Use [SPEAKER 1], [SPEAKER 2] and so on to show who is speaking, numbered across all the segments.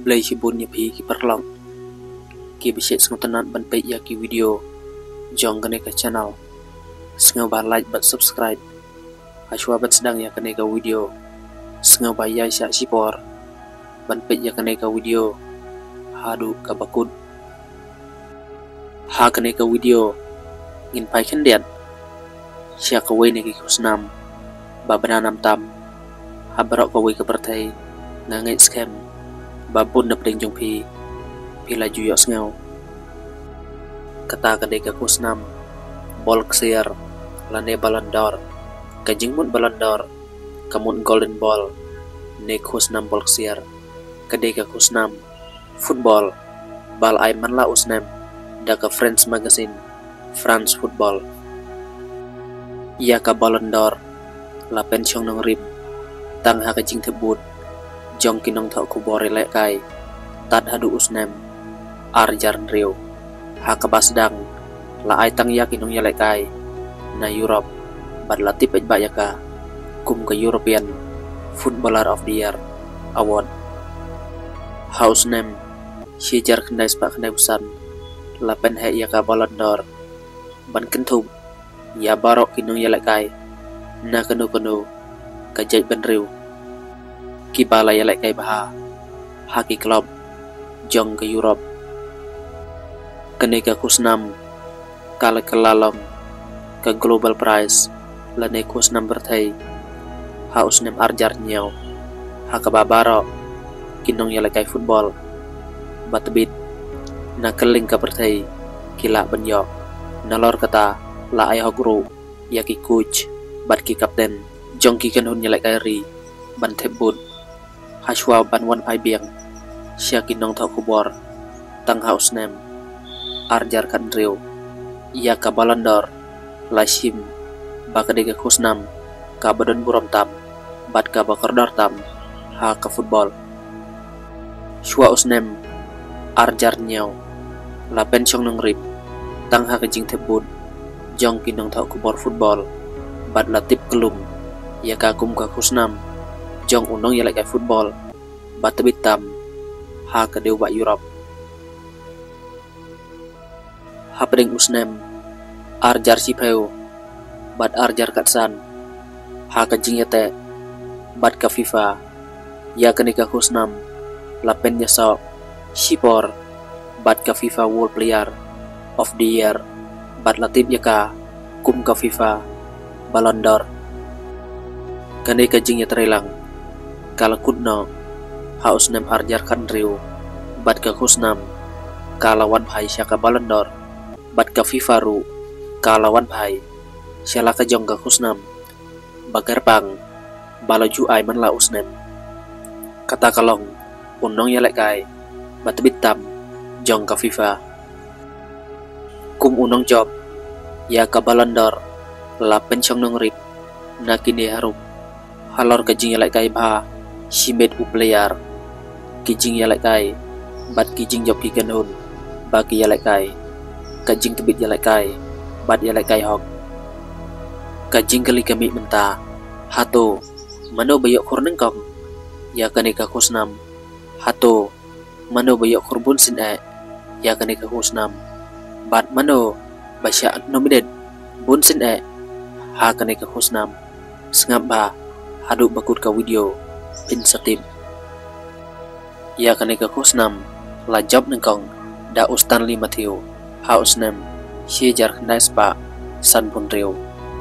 [SPEAKER 1] Blay Shibun Yapi Kiperlong Ki Bishit Sngotanat Ban Page Yaki video Jong Kaneka channel Sngaw ba like bat subscribe Ashwa bat sedang ya kaneka video Sngaw ba yai syak sipor Ban Page ya kaneka video Hadu kabakut Ha kaneka video Ngin pai kendiat Syak kawai neki kusnam Babananam tam Habarok kawai kepertai Ngangai scam Babun dap deng jong pi Pila juyok sngaw Kata kadeka kusnam Bol ksiar Lane Ballon d'Or Kajing mut Ballon d'Or Kamut Golden Ball Ne kusnam bol ksiar Kadeka kusnam Football Bal aiman la usnam Daka French Magazine France Football Ia ka Ballon d'Or La pensiong nang rim Tang ha kajing tebut Jong kinong thok kubore lek kai Tad hadu usnem Arjar nriu Ha kabasdang La ai tang ya kinong ya lek kai Na Europe Bad latip ej bayaka Kum ke European Footballer of the Year Award Ha usnem Shijar kendai sepak kendai usan La pen he ya ka Ballon d'Or Ban kentum Ya barok kinong ya lek kai Na kenu Kajai ben riu Kibala ya lek kai baha Haki Club Jong ke Europe Keneka kusnam Kala kelalom Ke Global Prize Lane kusnam bertai Ha usnem arjar nyau Ha kababaro Kinong ya lek kai football Batbit Na keling ka bertai Kila benyok Nalor kata La ayah guru Yaki coach Bat ki kapten Jong ki kenun ya lek kai ri Ban tebut Hashwa ban wan pai biang Syakin nong thok kubor Tang haus nem Arjar kan riu Ia ka Ballon d'Or Lashim Baka dega kusnam Ka badan buram tam Bat ka bakordor tam Ha ka football Shwa usnem Arjar nyau La pensiong nong rip Tang ha kajing tebut Jong kinong thok kubor football Bat latip kelum Ia ka kum ka kusnam Jong unong ya lek kai football Batabit tam Ha kadeu ba Europe Ha pedeng usnem Arjar sipeu Bat arjar katsan Ha kajing yate Bat ka FIFA Ya kaneka kusnam Lapen nyasok Sipor Bat ka FIFA World Player of the Year Bat latip ya ka Kum ka FIFA Ballon d'Or Kaneka jing ya terelang Kala kudno Haus nem arjar kan riu Bat ka kusnam Kalawan bhai syaka Ballon d'Or Bat ka FIFA ru Kalawan bhai Syala ka jong ka kusnam Bagar pang Balaju ai man la usnem Kata kalong Unong ya lek kai Bat bitam Jong ka FIFA Kum unong job Ya ka Ballon d'Or La pensiong nong rip Nakini harum Halor ka jing ya lek kai bha Shimed u player Kijing ya lek kai Bat kijing job ki kanun Bagi ya lek kai Kajing tebit ya lek kai Bat ya lek kai hok Kajing kali kami menta Hato Mano bayok kur nengkong Ya kaneka kusnam Hato Mano bayok kur bun sin Ya kaneka kusnam Bat mano Basya nomided Bun sin Ha kaneka kusnam Sengap ba Haduk bakut ka video Pinsatim Ya kaneka kusnam La job nengkong Da Stanley Matthew Ha usnem Shijar kendai sepak San pun riu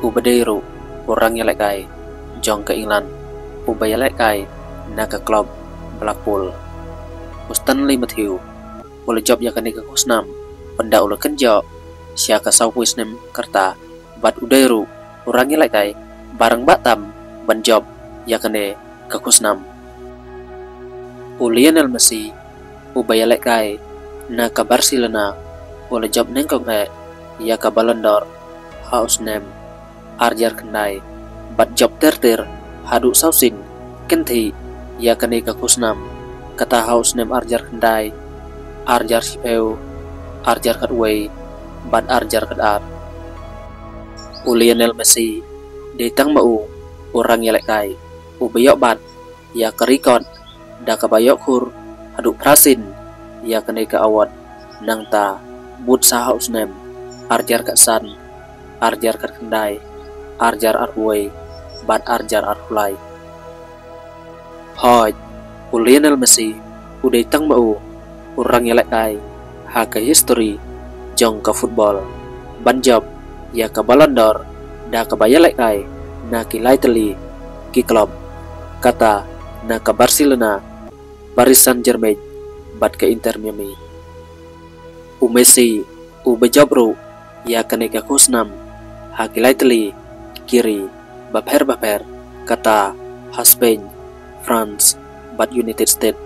[SPEAKER 1] Ubadeiru Orang ya lek kai Jong ke England Ubaya lek kai Naka Club Blackpool Stanley Matthew Ula job ya kaneka kusnam Penda ula kenjok Syaka saupuisnem Kerta Bat udairu Orang ya lek kai Barang batam Ban job Ya kane kakusnam Lionel Messi Ubaya lek kai Na ka Barcelona Ula job nengkong Ya ka Ballon d'Or Haus nem Arjar kendai Bat job tertir Hadu sausin Kenti Ya kane kakusnam Kata haus nem arjar kendai Arjar sipeu Arjar katway Bat arjar katar Lionel Messi Detang mau Orang ya lek kai Ubayok bat Ya kerikot Da kabayok hur haduk prasin ya kene ka awat nang ta but saha usnem arjar kat san arjar kat kendai arjar arway bat arjar arhulai hoj Lionel Messi udah tang mau orang yelek kai haka history jong ka football banjob ya ka Ballon d'Or da ka bayalek kai na ki lightly ki club kata na ka Barcelona Paris Saint-Germain bat ka Inter Miami Messi bejob ru ya kane ka kusnam haki lightly kiri baper kata Spain France bat United States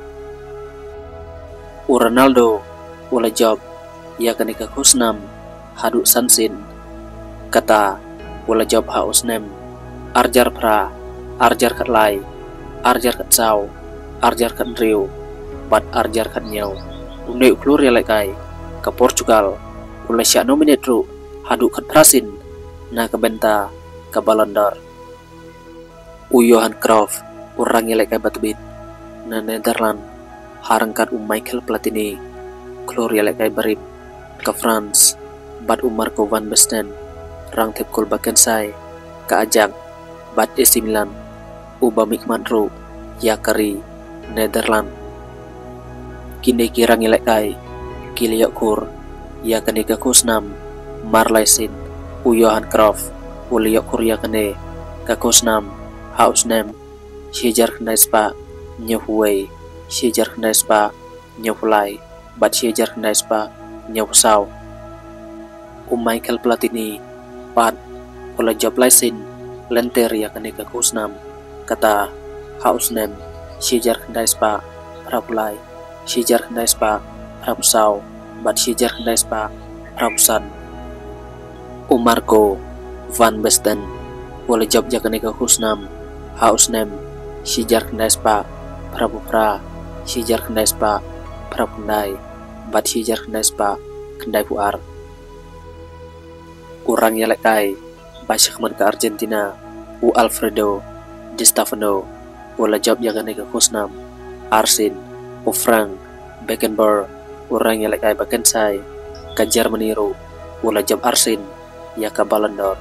[SPEAKER 1] Ronaldo wala job ya kane ka kusnam hadu sansin kata wala job ha usnem arjar pra arjar kat lai arjar kat sau arjar kat riu bat arjar kat nyau unde klur ya kai ke Portugal wala sya nominate ru hadu kat prasin na ke benta ke Ballon d'Or Johan Cruyff orang yang kai batbit na Netherlands harangkat Michael Platini klur ya kai barib ke France bat Marco van Basten rang tep kol baken sai ke Ajax bat AC Milan Mikman ru ya kari Netherlands kini kirang ilek kai kiliyak kur ya kene ke kusnam Marlaisin Johan Cruyff uliyak kur ya kene ke kusnam hausnem shijar kena spa nyehuwei shijar kena spa nyehulai bat shijar kena spa nyehusau Michael Platini pat wala job laisin lenter ya kene ke kusnam kata hausnem shijar kena spa rapulai shijar kena spa rapusau bat shijar kena spa rapusan Marco van Basten wala job ya kene ke kusnam hausnem shijar kena spa prapupra shijar kena spa prapundai bat shijar kena spa kendai puar orang yang lekai banyak man ke Argentina Alfredo Di Stefano wala job yang kene ke kusnam Arsene Frank Beckenbauer orang yang lekai baken sai ke Germany ru wala job Arsene ya ke Ballon d'Or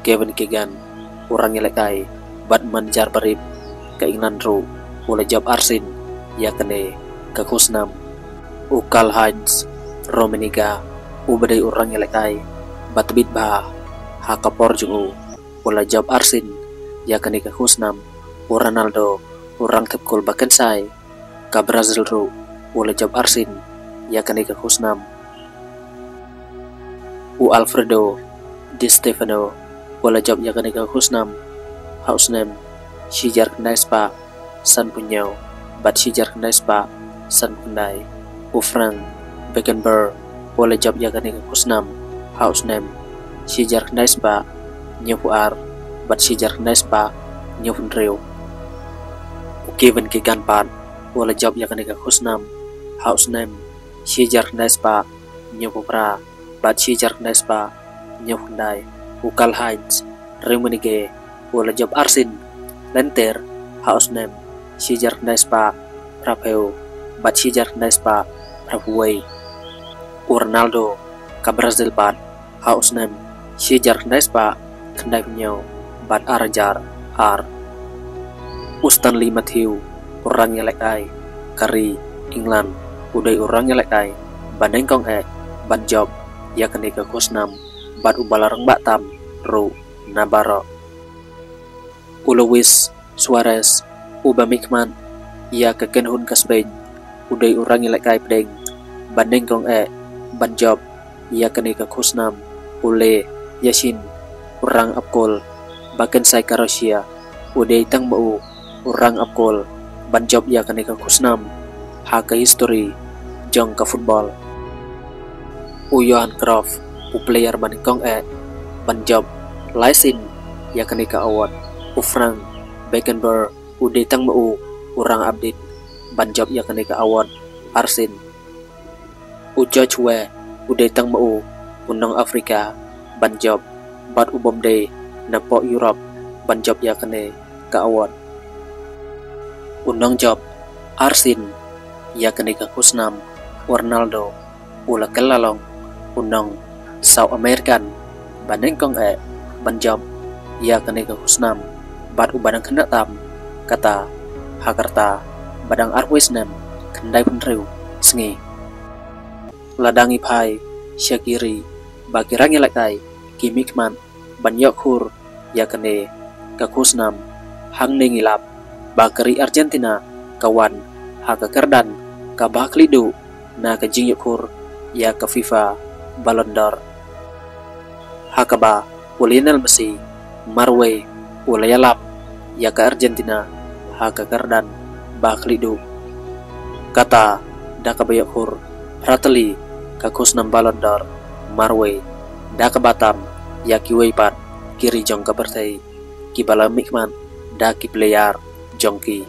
[SPEAKER 1] Kevin Keegan orang yang lekai bat manjar barib ke England ru wala job Arsene ya kene ke kusnam Karl Heinz Rummenigge badai orang yang lekai batbit bah haka Porjugu wala job Arsene ya kene ke kusnam Ronaldo orang tep kol baken sai ke Brazil ru wala job Arsene ya kene ke kusnam Alfredo Di Stefano wala job ya kene ke kusnam hausnem shijar kena spa san punyau bat shijar kena spa san kundai Frank Beckenbauer wala job ya kene ke kusnam hausnem shijar kena spa nyepuar bat shijar kena spa nyepundreu Kevin Keegan pat wala job ya kene ke kusnam hausnem shijar kena spa nyepupra bat shijar kena spa nyepundai Karl Heinz Rummenigge wala job Arsene lenter hausnem shijar kena spa prapeu bat shijar kena spa prapuwei Ronaldo ke Brazil pat hausnem shijar kena spa kendai punyau bat arjar Stanley Matthew orang yang lekai kari England udai orang yang lekai bandeng kong ban job ya kene ke kusnam bat ubalarang batam ru Navarro Luis Suarez Mikman ya ke kenhun ke Spain udai orang yang lekai pedeng bandeng kong ban job ya kene ke kusnam Ule Yasin orang apkol baken sai ke Rusia udai tang mau orang apkol ban job ya kene ke kusnam haka history jong ke football Johan Cruyff player banding kong ban job laisin ya kene ke award Frank Beckenbauer udai tang mau orang update ban job ya kene ke award Arsene George Weah udai tang mau undang Afrika ban job bat ubomde napo Europe ban job ya kene ke award undang job Arsene ya kenika kusnam Ronaldo ula kelalong unong South American bandeng kong banjam ya kenika kusnam bat ubadang kena tam kata hakarta badang arwisnem kendai penriu sengi ladangi pai syakiri bagi rangi lakai kimikman banyok hur ya kene kakusnam hang nengilap bakari Argentina kawan haka kerdan kabaklidu na kajing yukur ya ke FIFA Ballon d'Or hakaba Lionel Messi marwe ulayalap ya ke Argentina haka kerdan baklidu kata dakabayukur prateli kakusnam Ballon d'Or marwe dakabatam ya kiweipat kiri jong kabertai kibala mikman daki player jongki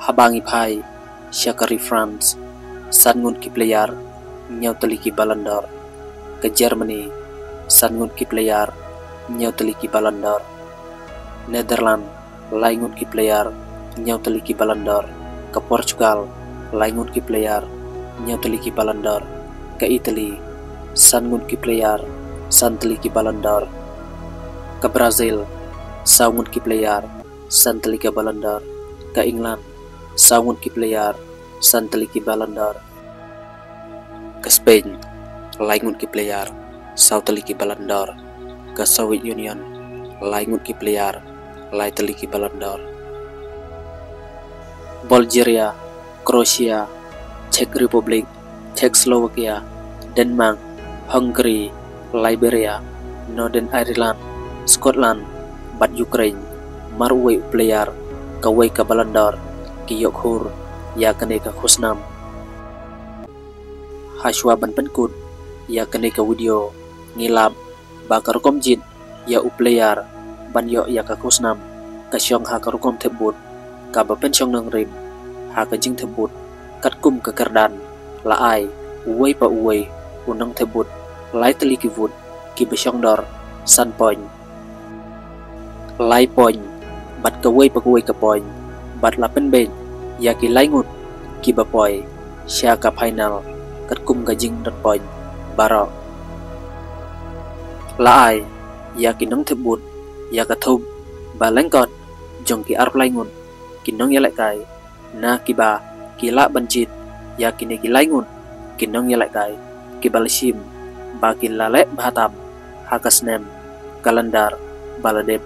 [SPEAKER 1] habangi pai syakari France sangun ki player nyau teliki Ballon d'Or ke Germany sangun ki player nyau teliki Ballon d'Or Netherlands laingun ki player nyau teliki Ballon d'Or ke Portugal laingun ki player nyau teliki Ballon d'Or ke Italy sangun ki player san teliki Ballon d'Or ke Brazil sangun ki player san teliki Ballon d'Or ke England sangun ki player san teliki Ballon d'Or ke Spain laingun ki player sau teliki Ballon d'Or ke Soviet Union laingun ki player lai teliki Ballon d'Or Bulgaria Croatia Czech Republic Czechoslovakia Denmark Hungary Liberia Northern Ireland Scotland bat Ukraine marwe player kawai ka Ballon d'Or ki yokhur ya kene ka khusnam hashwa ban penkut ya kene ka video ngilap bakar komjit ya player ban yo ya ka khusnam ka syong ha ka rukom thebut ka ba pen syong nang rim ha ka jing thebut kat kum ka kerdan la ai uwei pa uwei unang thebut lai teliki vut ki besyong dor san point lai point bat ka wei pa ka point bat la pen ben ya ki lai ngut ki ba poi sya ka final kat kum ka jing dot point baro la ai ya ki nong thebut ya ka thub ba lengkot jong ki arp lai ngut ki nong ya lai kai na ki ba ki la banjit ya ki ne ki lai ngut ki nong ya lai kai ki balshim ba ki la le bhatam hakasnem kalendar baladep